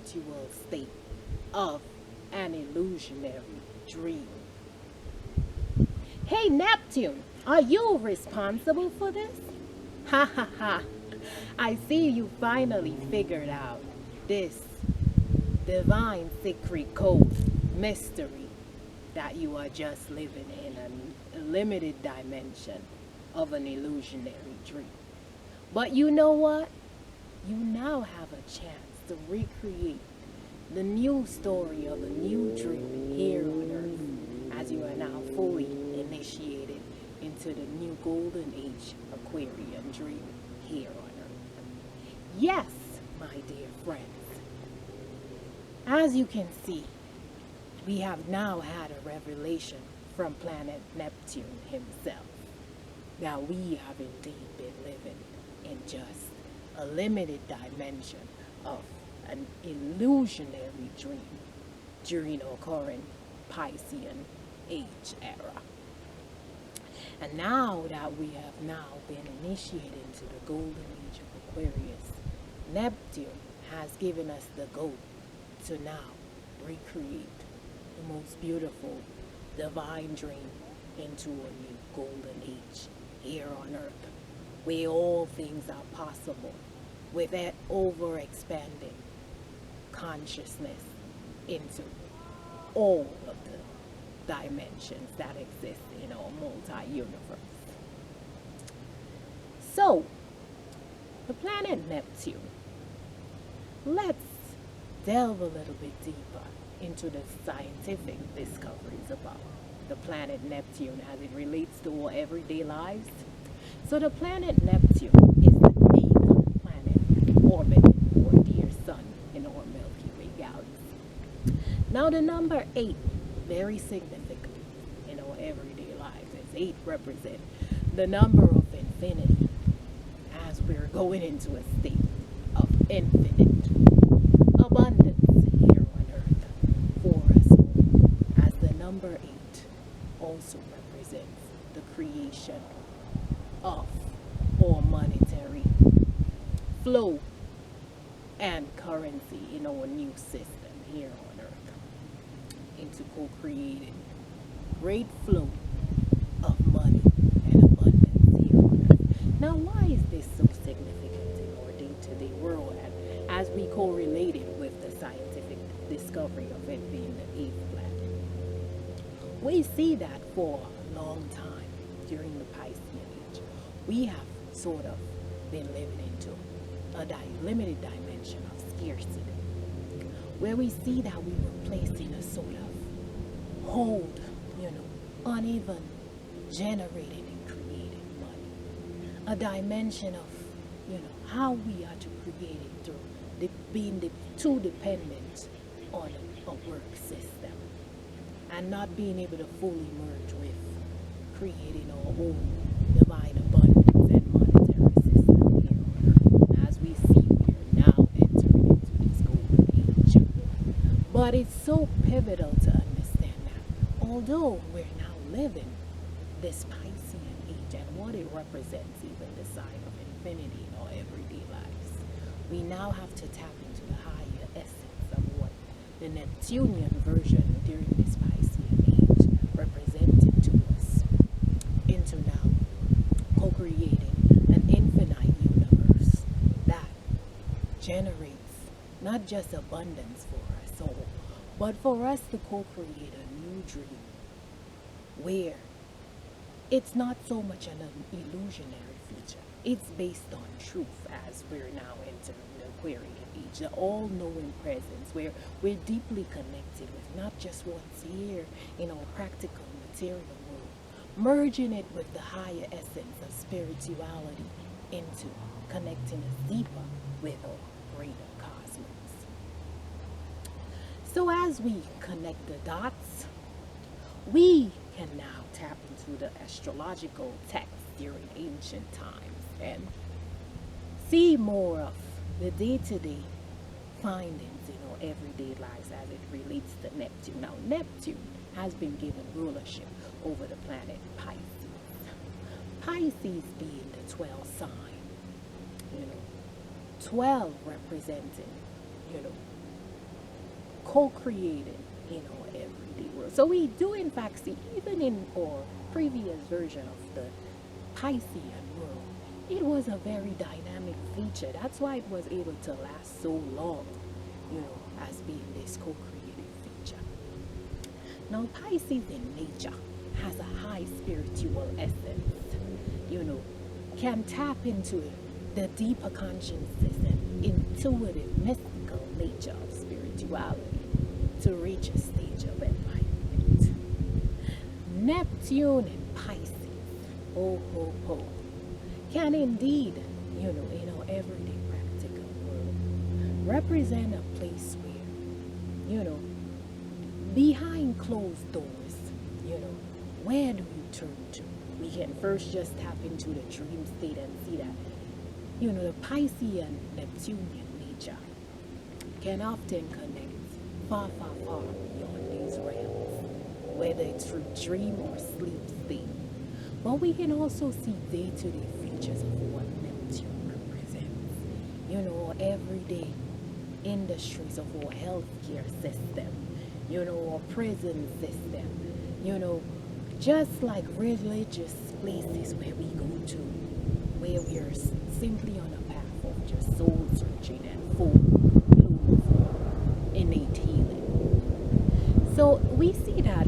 spiritual state of an illusionary dream. Hey Neptune, are you responsible for this? Ha ha ha. I see you finally figured out this divine secret code mystery that you are just living in a limited dimension of an illusionary dream. But you know what? You now have a chance to recreate the new story of a new dream here on Earth as you are now fully initiated into the new golden age Aquarian dream here on Earth. Yes, my dear friends, as you can see, we have now had a revelation from planet Neptune himself that we have indeed been living in just a limited dimension of an illusionary dream during our current Piscean age era. And now that we have now been initiated into the golden age of Aquarius, Neptune has given us the go to now recreate the most beautiful divine dream into a new golden age here on Earth, where all things are possible with that over-expanding consciousness into all of the dimensions that exist in our multi-universe. So, the planet Neptune, let's delve a little bit deeper into the scientific discoveries about the planet Neptune as it relates to our everyday lives. So the planet Neptune is the 8th planet orbiting our dear sun in our Milky Way galaxy. Now the number 8, very significant in our everyday lives, as 8 represents the number of infinity as we're going into a state of infinite abundance here on Earth for us all, as the number 8 also represents the creation of our monetary flow and currency in our new system here on Earth, into co-creating great flow of money and abundance here on Earth. Now, why is this so significant in our day-to-day world, and as we correlate it with the scientific discovery of it being the 8th planet? We see that for a long time during the Piscean age, we have sort of been living into a limited dimension of scarcity, where we see that we were placed in a sort of hold, uneven generating and creating money, a dimension of, how we are to create it through being too dependent on a work system and not being able to fully merge with creating our own divine abundance and monetary system here on Earth. As we see, we are now entering into this golden age. But it's so pivotal to understand that although we're now living this Piscean age and what it represents, even the sign of infinity in our everyday lives, we now have to tap into the higher essence of what the Neptunian version during this Piscean age represented to us, into now co-creating an infinite universe that generates not just abundance for us all, but for us to co-create a new dream where it's not so much an illusionary future. It's based on truth as we're now entering the Aquarian age, the all-knowing presence where we're deeply connected with not just what's here in our practical material world, merging it with the higher essence of spirituality into connecting us deeper with our greater cosmos. So as we connect the dots, we can now tap into the astrological text during ancient times and see more of the day-to-day findings in our everyday lives as it relates to Neptune. Now, Neptune has been given rulership over the planet Pisces. Pisces being the 12th sign, 12 representing, co-created in our everyday world. So we do in fact see, even in our previous version of the Piscean world, it was a very dynamic feature. That's why it was able to last so long, as being this co-created feature. Now, Pisces in nature has a high spiritual essence, can tap into the deeper consciousness and intuitive, mystical nature of spirituality to reach a stage of enlightenment. Neptune in Pisces, oh ho ho, can indeed, in our everyday practical world, represent a place where, behind closed doors, where do you turn to? We can first just tap into the dream state and see that, the Piscean Neptunian nature can often connect far, far, far beyond these realms, whether it's through dream or sleep state. But we can also see day-to-day features of what Neptune represents. Our everyday industries of our healthcare system, our prison system, just like religious places where we go to, where we are simply on a path of just soul searching and full innate healing. So we see that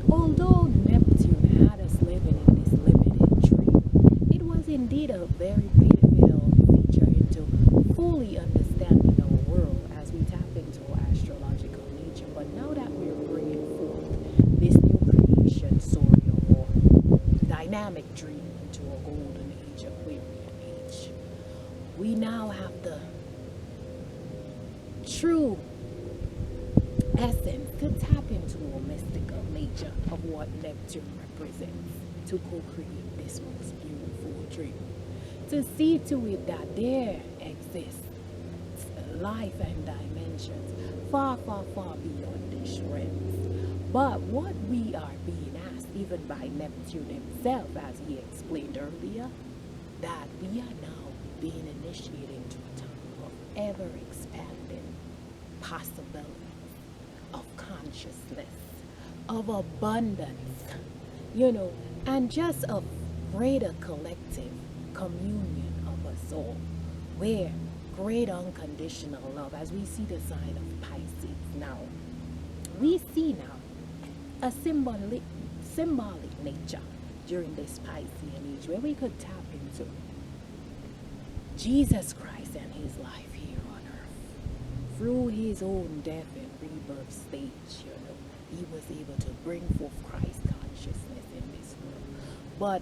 although Neptune had us living in this limited dream, it was indeed a very pivotal feature into fully understanding our world as we tap into our astrological nature. But now that we're bringing forth this new creation story of our dynamic dream into a golden age, a Aquarian age, we now have the true essence to tap into a mystical nature of what Neptune represents to co-create this most beautiful dream. To see to it that there exists life and dimensions far, far, far beyond these realms. But what we are being asked, even by Neptune himself, as he explained earlier, that we are now being initiated into a time of ever-expanding possibilities of consciousness, of abundance, and just a greater collective communion of us all, where great unconditional love, as we see the sign of Pisces now, we see now a symbolic nature during this Piscean age where we could tap into Jesus Christ and his life here on earth. Through his own death and rebirth stage, he was able to bring forth Christ consciousness in this world. But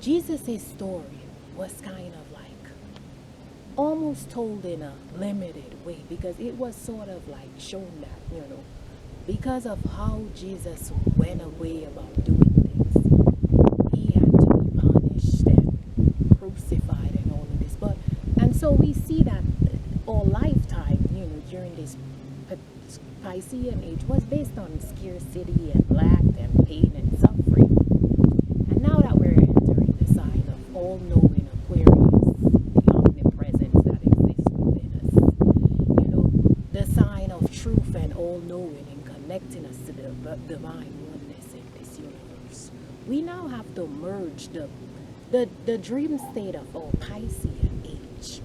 Jesus' story was kind of like almost told in a limited way, because it was sort of like shown that, because of how Jesus went away about doing things, he had to be punished and crucified and all of this. And so we see that our lifetime, during this Piscean age was based on scarcity and lack and pain and suffering. And now that we're entering the sign of all-knowing Aquarius, the omnipresence that exists within us, the sign of truth and all-knowing and connecting us to the divine oneness in this universe, we now have to merge the dream state of our Piscean age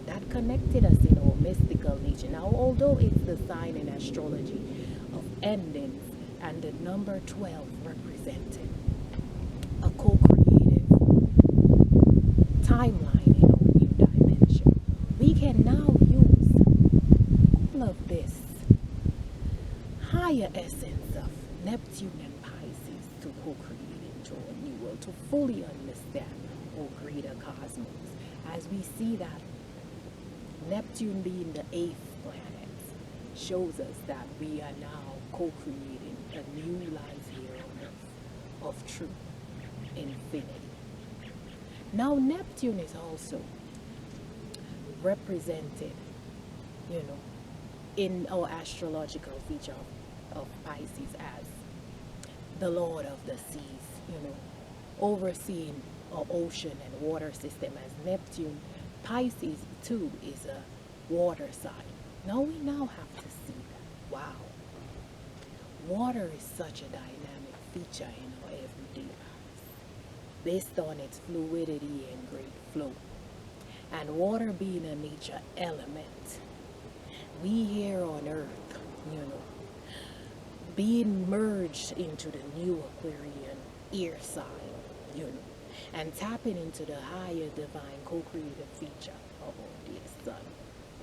that connected us in our mystical nature. Now, although it's the sign in astrology of endings and the number 12 representing a co-creative timeline in our new dimension, we can now use all of this higher essence of Neptune and Pisces to co-create into a new world, to fully understand our greater cosmos, as we see that Neptune being the 8th planet shows us that we are now co-creating a new life here on earth of truth, infinity. Now Neptune is also represented, in our astrological feature of Pisces as the Lord of the seas, overseeing our ocean and water system as Neptune. Pisces too is a water sign, Now we now have to see that, wow, water is such a dynamic feature in our everyday lives, based on its fluidity and great flow. And water being a nature element, we here on earth, you know, being merged into the new Aquarian ear sign, you know, and tapping into the higher divine co-creative feature of our dear sun,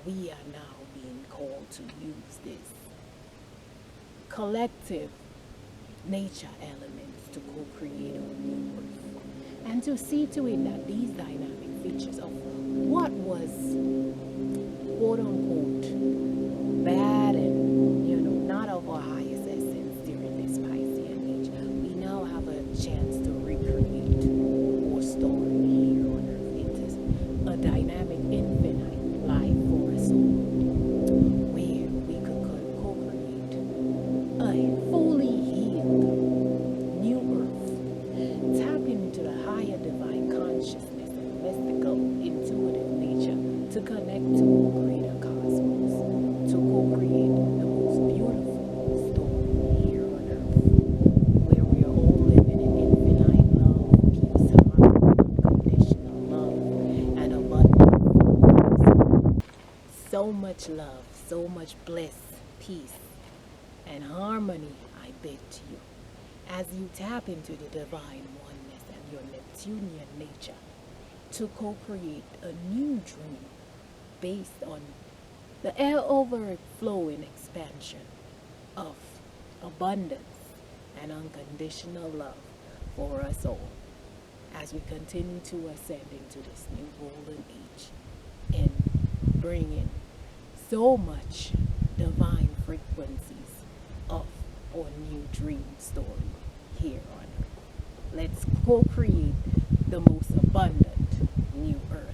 we are now being called to use this collective nature elements to co-create our new earth and to see to it that these dynamic features of what was quote unquote bad and not of our highest essence during this Piscean age, we now have a chance to recreate our story here on earth. It is a dynamic infinite life for us all, where we could co-create a fully healed new earth, tapping into the higher divine consciousness and mystical intuitive nature to connect to a greater cosmos, to co-create the most beautiful story here on earth, where we are all living in infinite love, peace, harmony, unconditional love, and abundance. So much love, so much bliss, peace, and harmony I bid to you as you tap into the divine oneness and your Neptunian nature to co-create a new dream based on the overflowing expansion of abundance and unconditional love for us all as we continue to ascend into this new golden age and bring in so much divine frequencies of our new dream story here on earth. Let's co-create the most abundant new earth.